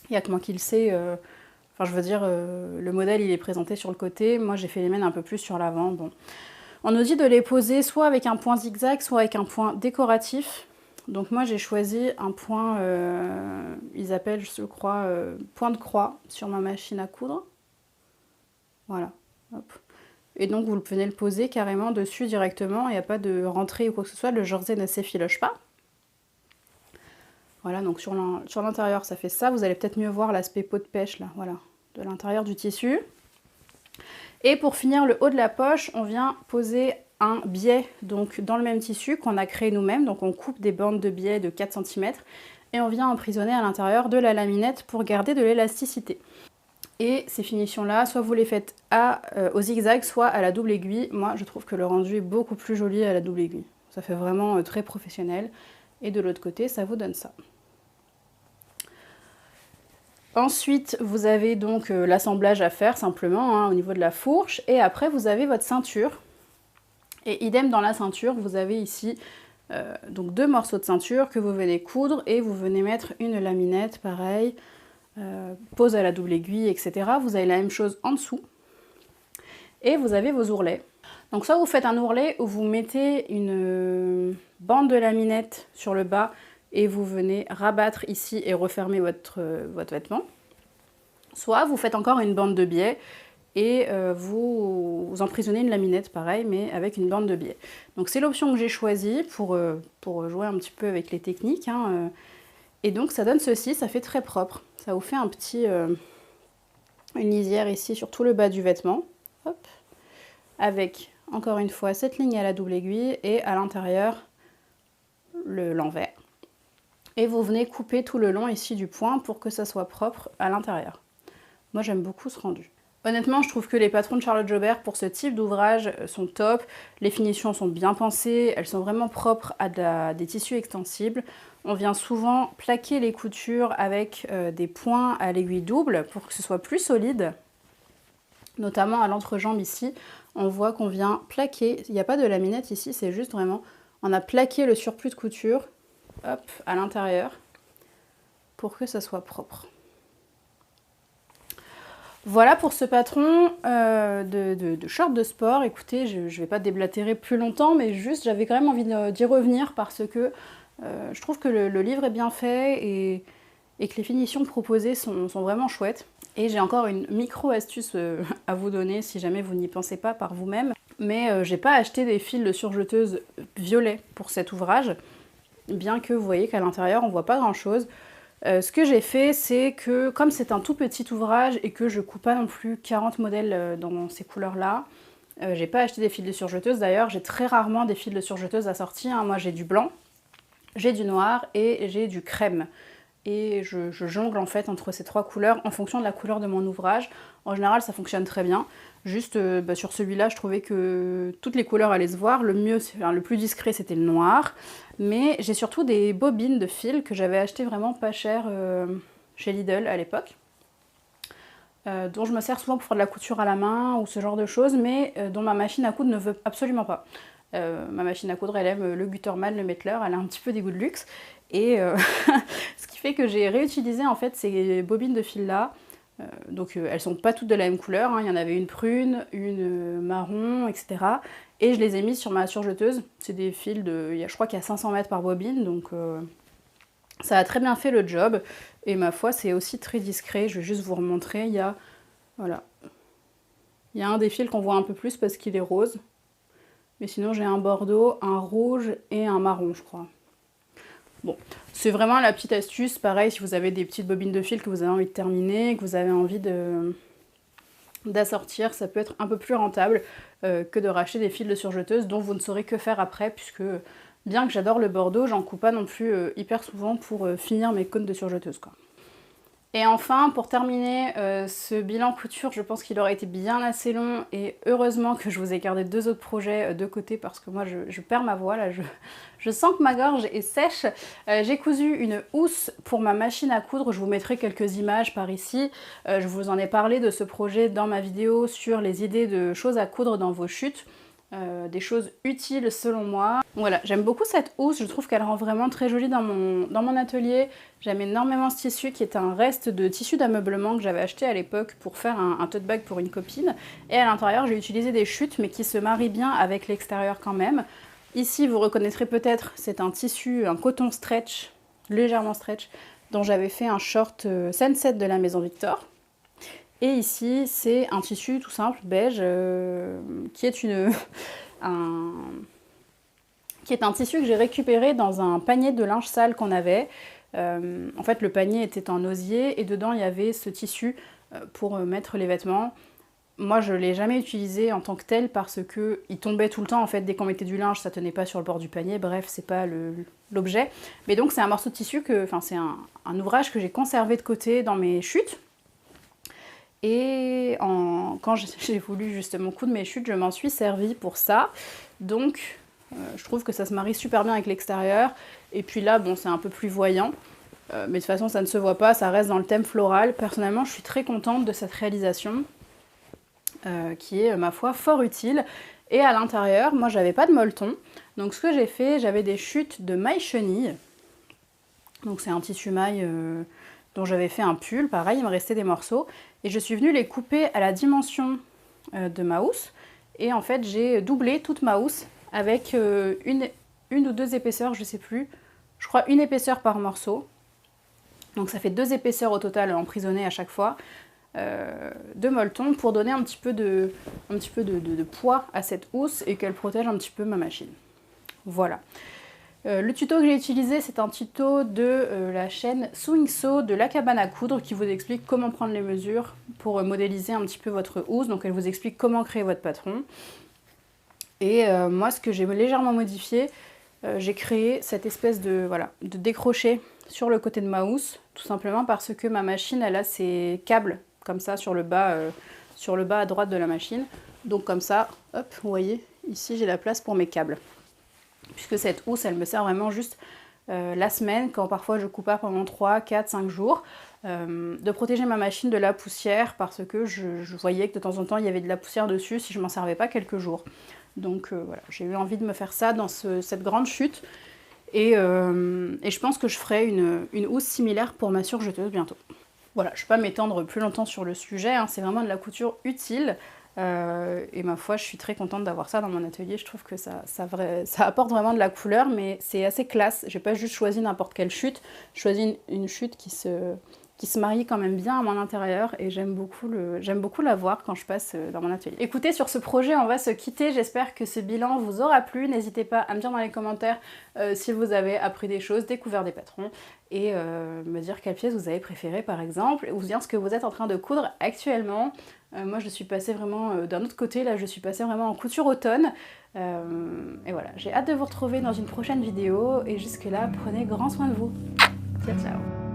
Il y a que moi qui le sais, enfin je veux dire, le modèle il est présenté sur le côté, moi j'ai fait les miennes un peu plus sur l'avant. Bon. On nous dit de les poser soit avec un point zigzag, soit avec un point décoratif. Donc moi j'ai choisi un point, ils appellent je crois point de croix sur ma machine à coudre. Voilà. Hop. Et donc vous venez le poser carrément dessus directement, il n'y a pas de rentrée ou quoi que ce soit, le jersey ne s'effiloche pas. Voilà, donc sur l'intérieur ça fait ça, vous allez peut-être mieux voir l'aspect peau de pêche là, voilà, de l'intérieur du tissu. Et pour finir le haut de la poche, on vient poser un biais donc dans le même tissu qu'on a créé nous-mêmes. Donc on coupe des bandes de biais de 4 cm et on vient emprisonner à l'intérieur de la laminette pour garder de l'élasticité. Et ces finitions-là, soit vous les faites au zigzag, soit à la double aiguille. Moi, je trouve que le rendu est beaucoup plus joli à la double aiguille. Ça fait vraiment très professionnel. Et de l'autre côté, ça vous donne ça. Ensuite, vous avez donc l'assemblage à faire simplement hein, au niveau de la fourche. Et après, vous avez votre ceinture. Et idem dans la ceinture, vous avez ici donc 2 morceaux de ceinture que vous venez coudre. Et vous venez mettre une laminette, pareil, pose à la double aiguille, etc. Vous avez la même chose en dessous. Et vous avez vos ourlets. Donc soit vous faites un ourlet où vous mettez une bande de laminette sur le bas et vous venez rabattre ici et refermer votre vêtement. Soit vous faites encore une bande de biais et vous emprisonnez une laminette pareil mais avec une bande de biais. Donc c'est l'option que j'ai choisie pour jouer un petit peu avec les techniques. Hein, et donc ça donne ceci, ça fait très propre. Ça vous fait un petit, une lisière ici sur tout le bas du vêtement. Hop. Avec encore une fois cette ligne à la double aiguille et à l'intérieur l'envers. Et vous venez couper tout le long ici du point pour que ça soit propre à l'intérieur. Moi j'aime beaucoup ce rendu. Honnêtement je trouve que les patrons de Charlotte Jobert pour ce type d'ouvrage sont top. Les finitions sont bien pensées, elles sont vraiment propres à des tissus extensibles. On vient souvent plaquer les coutures avec des points à l'aiguille double pour que ce soit plus solide. Notamment à l'entrejambe ici, on voit qu'on vient plaquer, il n'y a pas de laminette ici, c'est juste vraiment, on a plaqué le surplus de couture, hop, à l'intérieur, pour que ça soit propre. Voilà pour ce patron de short de sport. Écoutez, je ne vais pas déblatérer plus longtemps, mais juste j'avais quand même envie d'y revenir parce que je trouve que le livre est bien fait et que les finitions proposées sont vraiment chouettes. Et j'ai encore une micro-astuce à vous donner si jamais vous n'y pensez pas par vous-même. Mais j'ai pas acheté des fils de surjeteuse violet pour cet ouvrage, bien que vous voyez qu'à l'intérieur on voit pas grand-chose. Ce que j'ai fait, c'est que comme c'est un tout petit ouvrage et que je coupe pas non plus 40 modèles dans ces couleurs-là, j'ai pas acheté des fils de surjeteuse. D'ailleurs, j'ai très rarement des fils de surjeteuse assortis. Hein. Moi, j'ai du blanc, j'ai du noir et j'ai du crème. Et je jongle en fait entre ces 3 couleurs en fonction de la couleur de mon ouvrage. En général, ça fonctionne très bien. Juste sur celui-là, je trouvais que toutes les couleurs allaient se voir. Le mieux, enfin, le plus discret, c'était le noir. Mais j'ai surtout des bobines de fil que j'avais achetées vraiment pas cher chez Lidl à l'époque. Dont je me sers souvent pour faire de la couture à la main ou ce genre de choses, mais dont ma machine à coudre ne veut absolument pas. Ma machine à coudre, elle aime le Gutterman, le Mettler, elle a un petit peu des goûts de luxe. Et ce qui fait que j'ai réutilisé en fait ces bobines de fil là. Donc elles sont pas toutes de la même couleur, hein. Il y en avait une prune, une marron, etc. Et je les ai mises sur ma surjeteuse. C'est des fils je crois qu'il y a 500 mètres par bobine, donc ça a très bien fait le job. Et ma foi, c'est aussi très discret. Je vais juste vous remontrer. Voilà. Il y a un des fils qu'on voit un peu plus parce qu'il est rose. Mais sinon j'ai un bordeaux, un rouge et un marron, je crois. Bon, c'est vraiment la petite astuce, pareil, si vous avez des petites bobines de fil que vous avez envie de terminer, que vous avez envie d'assortir, ça peut être un peu plus rentable que de racheter des fils de surjeteuse dont vous ne saurez que faire après, puisque bien que j'adore le bordeaux, j'en coupe pas non plus hyper souvent pour finir mes cônes de surjeteuse, quoi. Et enfin, pour terminer ce bilan couture, je pense qu'il aurait été bien assez long et heureusement que je vous ai gardé 2 autres projets de côté parce que moi je perds ma voix là, je sens que ma gorge est sèche. J'ai cousu une housse pour ma machine à coudre, je vous mettrai quelques images par ici. Je vous en ai parlé de ce projet dans ma vidéo sur les idées de choses à coudre dans vos chutes. Des choses utiles selon moi. Voilà, j'aime beaucoup cette housse, je trouve qu'elle rend vraiment très jolie dans mon atelier. J'aime énormément ce tissu qui est un reste de tissu d'ameublement que j'avais acheté à l'époque pour faire un tote bag pour une copine. Et à l'intérieur, j'ai utilisé des chutes mais qui se marient bien avec l'extérieur quand même. Ici, vous reconnaîtrez peut-être, c'est un tissu, un coton stretch, légèrement stretch, dont j'avais fait un short Sunset de la Maison Victor. Et ici, c'est un tissu tout simple, beige, qui est un tissu que j'ai récupéré dans un panier de linge sale qu'on avait. En fait, le panier était en osier et dedans, il y avait ce tissu pour mettre les vêtements. Moi, je ne l'ai jamais utilisé en tant que tel parce qu'il tombait tout le temps. En fait, dès qu'on mettait du linge, ça tenait pas sur le bord du panier. Bref, c'est pas l'objet. Mais donc, c'est un morceau de tissu, c'est un ouvrage que j'ai conservé de côté dans mes chutes. Et quand j'ai voulu justement coudre mes chutes, je m'en suis servie pour ça. Donc Je trouve que ça se marie super bien avec l'extérieur. Et puis là, bon, c'est un peu plus voyant. Mais de toute façon, ça ne se voit pas, ça reste dans le thème floral. Personnellement, je suis très contente de cette réalisation, qui est, ma foi, fort utile. Et à l'intérieur, moi, j'avais pas de molleton. Donc ce que j'ai fait, j'avais des chutes de maille chenille. Donc c'est un tissu maille dont j'avais fait un pull. Pareil, il me restait des morceaux. Et je suis venue les couper à la dimension de ma housse. Et en fait, j'ai doublé toute ma housse avec une ou deux épaisseurs, je sais plus. Je crois une épaisseur par morceau. Donc ça fait 2 épaisseurs au total emprisonnées à chaque fois de molleton pour donner un petit peu de poids à cette housse et qu'elle protège un petit peu ma machine. Voilà. Le tuto que j'ai utilisé, c'est un tuto de la chaîne Sewing Sew de La Cabane à Coudre qui vous explique comment prendre les mesures pour modéliser un petit peu votre housse. Donc elle vous explique comment créer votre patron. Et moi, ce que j'ai légèrement modifié, j'ai créé cette espèce de décroché sur le côté de ma housse, tout simplement parce que ma machine, elle a ses câbles comme ça sur le bas à droite de la machine. Donc comme ça, hop, vous voyez, ici j'ai la place pour mes câbles. Puisque cette housse, elle me sert vraiment juste la semaine, quand parfois je coupe pas pendant 3, 4, 5 jours, de protéger ma machine de la poussière parce que je voyais que de temps en temps il y avait de la poussière dessus si je m'en servais pas quelques jours. Donc voilà, j'ai eu envie de me faire ça dans cette grande chute. Et je pense que je ferai une housse similaire pour ma surjeteuse bientôt. Voilà, je ne vais pas m'étendre plus longtemps sur le sujet, hein, c'est vraiment de la couture utile. Et ma foi, je suis très contente d'avoir ça dans mon atelier. Je trouve que ça apporte vraiment de la couleur, mais c'est assez classe. J'ai pas juste choisi n'importe quelle chute, j'ai choisi une chute qui se marie quand même bien à mon intérieur et j'aime beaucoup la voir quand je passe dans mon atelier. Écoutez, sur ce projet, on va se quitter. J'espère que ce bilan vous aura plu. N'hésitez pas à me dire dans les commentaires si vous avez appris des choses, découvert des patrons et me dire quelle pièce vous avez préférée par exemple, ou dire ce que vous êtes en train de coudre actuellement. Moi, je suis passée vraiment d'un autre côté. Là, je suis passée vraiment en couture automne. Et voilà, j'ai hâte de vous retrouver dans une prochaine vidéo et jusque là, prenez grand soin de vous. Ciao, ciao.